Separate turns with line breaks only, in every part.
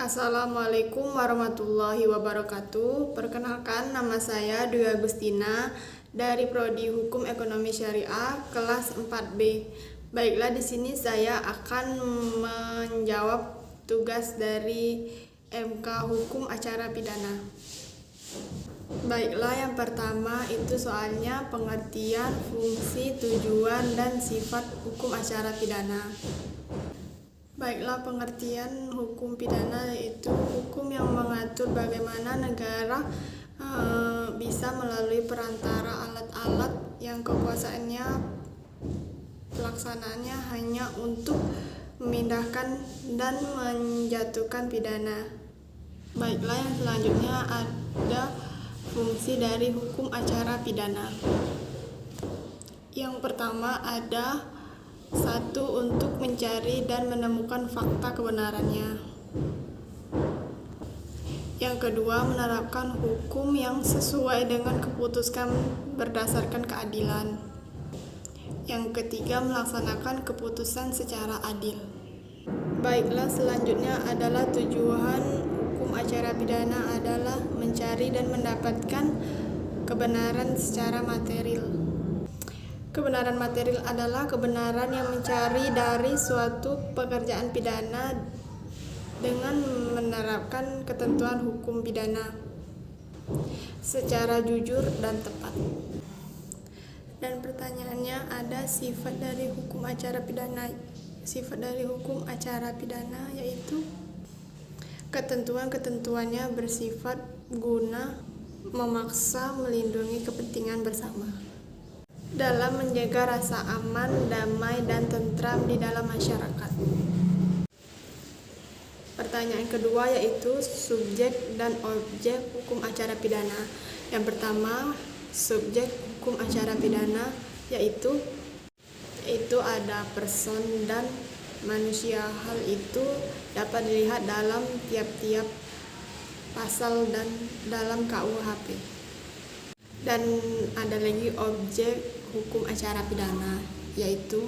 Assalamualaikum warahmatullahi wabarakatuh. Perkenalkan, nama saya Dwi Agustina dari Prodi Hukum Ekonomi Syariah kelas 4B. Baiklah, di sini saya akan menjawab tugas dari MK Hukum Acara Pidana. Baiklah, yang pertama itu soalnya pengertian, fungsi, tujuan, dan sifat hukum acara pidana. Baiklah, pengertian hukum pidana yaitu hukum yang mengatur bagaimana negara bisa melalui perantara alat-alat yang kekuasaannya pelaksanaannya hanya untuk memindahkan dan menjatuhkan pidana. Baiklah, yang selanjutnya ada fungsi dari hukum acara pidana. Yang pertama ada satu, untuk mencari dan menemukan fakta kebenarannya. Yang kedua, menerapkan hukum yang sesuai dengan keputusan berdasarkan keadilan. Yang ketiga, melaksanakan keputusan secara adil. Baiklah, selanjutnya adalah tujuan hukum acara pidana adalah mencari dan mendapatkan kebenaran secara material. Kebenaran material adalah kebenaran yang mencari dari suatu pekerjaan pidana dengan menerapkan ketentuan hukum pidana secara jujur dan tepat. Dan pertanyaannya, ada sifat dari hukum acara pidana. Sifat dari hukum acara pidana yaitu ketentuan-ketentuannya bersifat guna memaksa melindungi kepentingan bersama dalam menjaga rasa aman, damai, dan tentram di dalam masyarakat. Pertanyaan kedua yaitu subjek dan objek hukum acara pidana. Yang pertama, subjek hukum acara pidana yaitu ada person dan manusia. Hal itu dapat dilihat dalam tiap-tiap pasal dan dalam KUHP. Dan ada lagi objek hukum acara pidana yaitu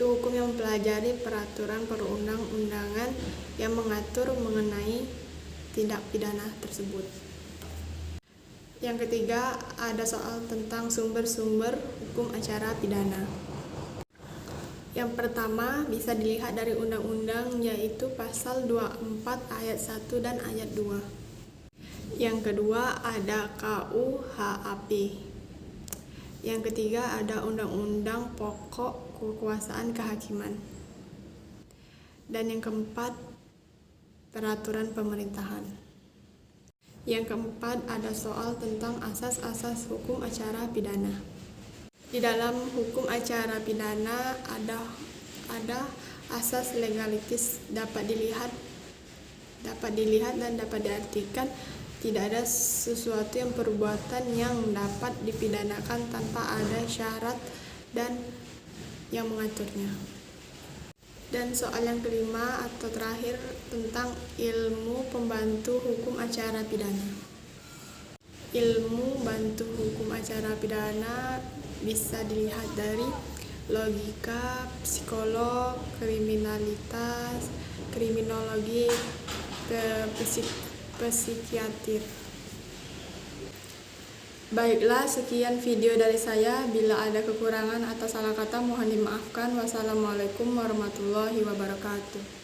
hukum yang mempelajari peraturan perundang-undangan yang mengatur mengenai tindak pidana tersebut. Yang ketiga, ada soal tentang sumber-sumber hukum acara pidana. Yang pertama bisa dilihat dari undang-undang yaitu pasal 24 ayat 1 dan ayat 2. Yang kedua ada KUHP. Yang ketiga ada Undang-Undang Pokok Kekuasaan Kehakiman. Dan yang keempat, peraturan pemerintahan. Yang keempat ada soal tentang asas-asas hukum acara pidana. Di dalam hukum acara pidana ada asas legalitis dapat dilihat dan dapat diartikan tidak ada sesuatu yang perbuatan yang dapat dipidanakan tanpa ada syarat dan yang mengaturnya. Dan soal yang kelima atau terakhir tentang ilmu pembantu hukum acara pidana. Ilmu bantu hukum acara pidana bisa dilihat dari logika, psikolog, kriminalitas, kriminologi, psikiatri. Baiklah, sekian video dari saya. Bila ada kekurangan atau salah kata mohon dimaafkan. Wassalamualaikum warahmatullahi wabarakatuh.